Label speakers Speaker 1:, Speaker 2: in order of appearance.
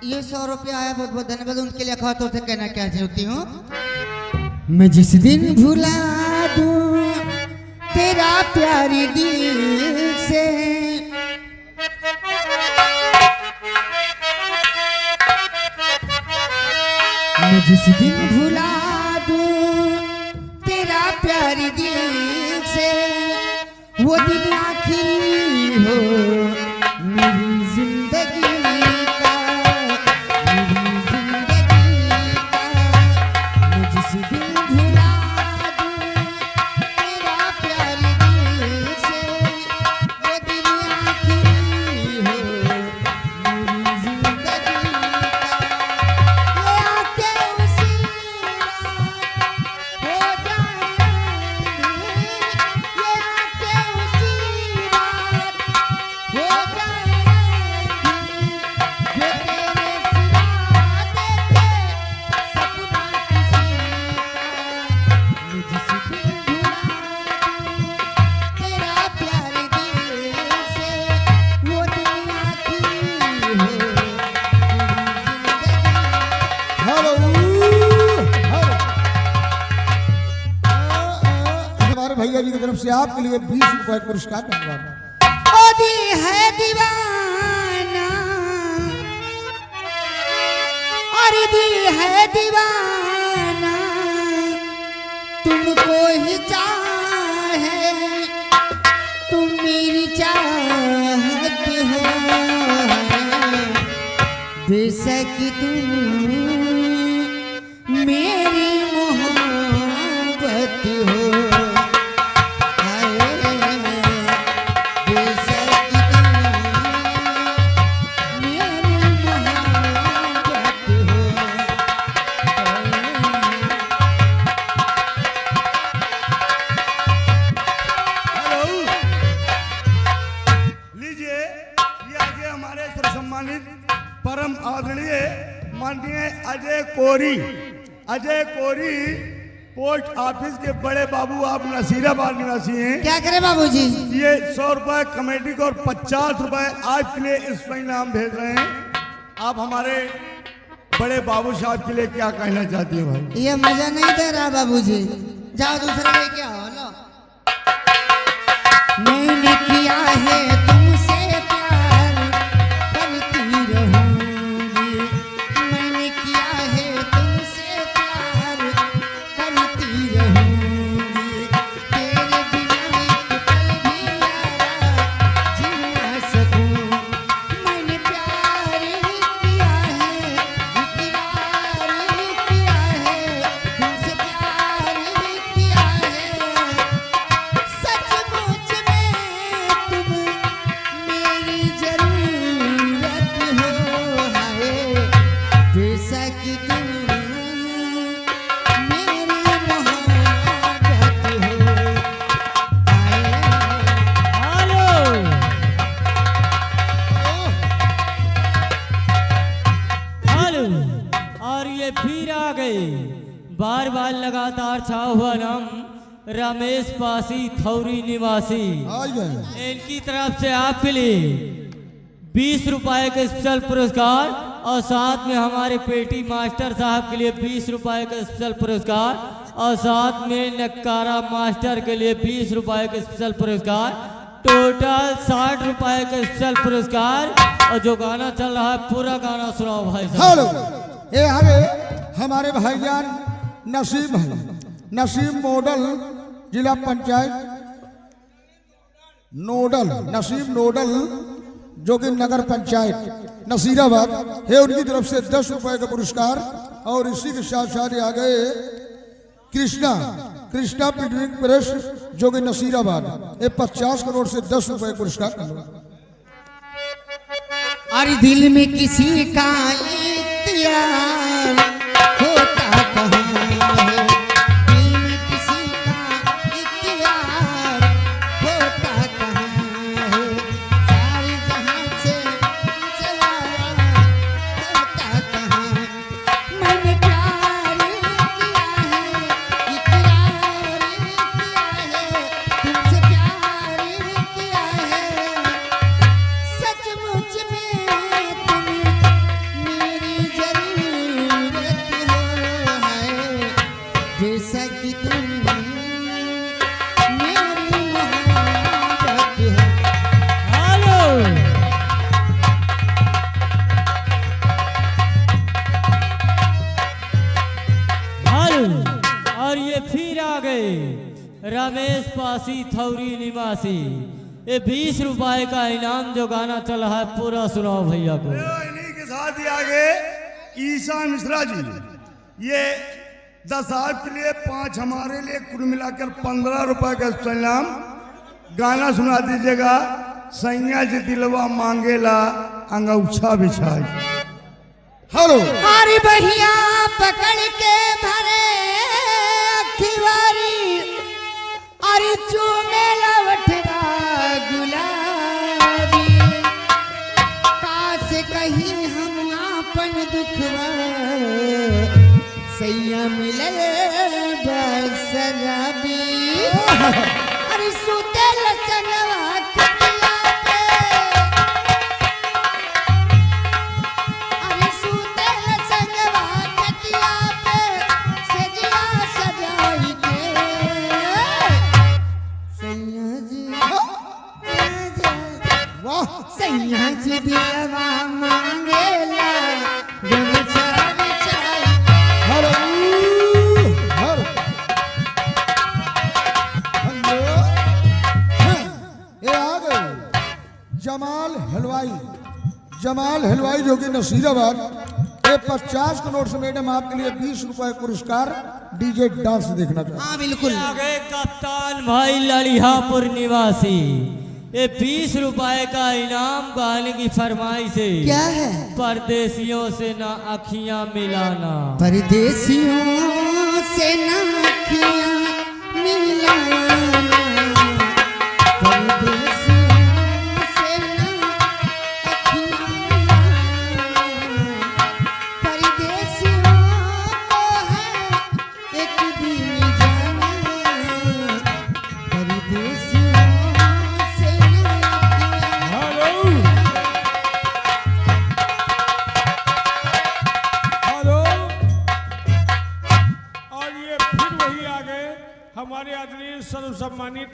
Speaker 1: ये 100 रुपया आया, बहुत बहुत धन्यवाद। उनके लिए खातों से कहना क्या चाहती हूँ,
Speaker 2: मैं जिस दिन भुला दूं तेरा प्यारी दिल से, मैं जिस दिन भुला दूं तेरा प्यारी दिल से, वो दिन आखिरी हो मेरी जिंदगी का, मेरी जिंदगी का। मैं जिस दिन भुला दूं तेरा प्यारी दिल से, वो दिन आखिरी हो मेरी जिंदगी का। ये आके उसी रात हो जाएंगे, ये आके उसी रात हो जाएंगी, जो तेरे सिवा देखे सपना किसी का। मैं जिस दिन भुला दूं तेरा प्यारे दिल से, वो दिन आखिरी हो मेरी जिंदगी।
Speaker 3: हेलो हमारे भैया जी की तरफ से आपके लिए 20 रुपए का पुरस्कार धन्यवाद।
Speaker 2: ओ दिल है दीवाना, और दिल है दीवाना, तुमको ही चाहे, तुम मेरी चाहत हो, बेशक तुम मेरी मोहब्बत हो।
Speaker 4: लीजिए, ये आगे हमारे सम्मानित परम आदरणीय माननीय अजय कोरी पोस्ट ऑफिस के बड़े बाबू, आप नसीराबाद निवासी हैं।
Speaker 2: क्या करे बाबूजी?
Speaker 4: ये 100 रुपए कमेटी को और 50 रुपए आपके लिए इस इनाम भेज रहे हैं। आप हमारे बड़े बाबू साहब के लिए क्या कहना चाहती हैं भाई?
Speaker 2: ये मजा नहीं दे रहा बाबूजी, जाओ दूसरा लेके आओ। लो, मैंने किया है तुमसे प्यार, करती रहूंगी। मैंने किया है तुमसे प्यार, करती रहूंगी। तेरे बिना एक पल भी यारा जी ना सकूं। मैंने प्यार किया है, इकरार किया है, तुमसे प्यार किया है। सचमुच में तुम मेरी जरूरत हो, हाय बेशक तुम मेरी मोहब्बत हो। हेलो,
Speaker 5: हेलो, और ये फिर आ गए बार बार लगातार छा हुआ नाम रमेश पासी थौरी निवासी।
Speaker 3: आ गए
Speaker 5: इनकी तरफ से आपके लिए 20 रुपए का स्पेशल पुरस्कार, और साथ में हमारे पेटी मास्टर साहब के लिए 20 रुपए का स्पेशल पुरस्कार, और साथ में नक्कारा मास्टर के लिए 20 रुपए का स्पेशल पुरस्कार। टोटल 60 रुपए का स्पेशल पुरस्कार। और जो गाना चल रहा है पूरा गाना सुनाओ भाई साहब।
Speaker 3: हेलो, ये हमारे भाईजान नसीम है, नसीम मॉडल जिला पंचायत नोडल, नसीम नोडल जो कि नगर पंचायत नसीराबाद है, उनकी तरफ से 10 रुपए का पुरस्कार। और इसी के साथ साथ आ गए कृष्णा प्रिंटिंग प्रेस जो कि नसीराबाद, ये 50 करोड़ से 10 रुपए का पुरस्कार।
Speaker 2: अरे दिल में किसी का इख्तियार होता कहाँ है, दिल में किसी का इख्तियार होता कहाँ है। सारे जहां से चला होता कहाँ। मैंने प्यार किया है, इकरार किया है, तुमसे प्यार किया है। सचमुच में तुम
Speaker 5: रमेश पासी थौरी निवासी। ये 20 रुपए का इनाम जो गाना चला है पूरा सुनाओ भैया को।
Speaker 4: इन्हीं के साथ ही आगे ईशा मिश्रा जी, ये 10 आपके लिए, 5 हमारे लिए, कुल मिलाकर 15 रुपए का इनाम। गाना सुना दीजिएगा, सैया जी दिलवा मांगेला अंगूछा बिछाई।
Speaker 3: हेलो
Speaker 2: हमारी बहिया पकड़ के भरे अखिवारी और चूमे लवठरा गुलाबी। काश कहीं हम आपन दुखवा सैया मिलल बसराबी। अरे सुते लचनवा खटिया पे, अरे सुते लचनवा खटिया पे सजिया सजाई के सैया जी
Speaker 3: वाह
Speaker 2: सैया जी दिलवा मांगेला गमछा बिछाई।
Speaker 3: हेलो हेलो हेलो ये आ गए जमाल हलवाई। जमाल हलवाई जो कि नसीराबाद, ये 50 के नोट से मैडम आपके लिए 20 रुपए पुरस्कार डीजे डांस देखना चाहते
Speaker 2: हाँ बिल्कुल।
Speaker 5: आगे कप्तान भाई ललिहापुर निवासी। ये 20 रुपए का इनाम गाने की फरमाइश है।
Speaker 2: क्या है?
Speaker 5: परदेसियों से ना अखियां मिलाना।
Speaker 2: परदेसियों से ना अखियां मिलाना, परदेसियों से ना अखियां मिलाना। परदेसियों को है एक दिन जाना, परदेसियों से ना अखियां।
Speaker 6: हेलो, और ये फिर वही आ गए हमारे आदरणीय सर्व सम्मानित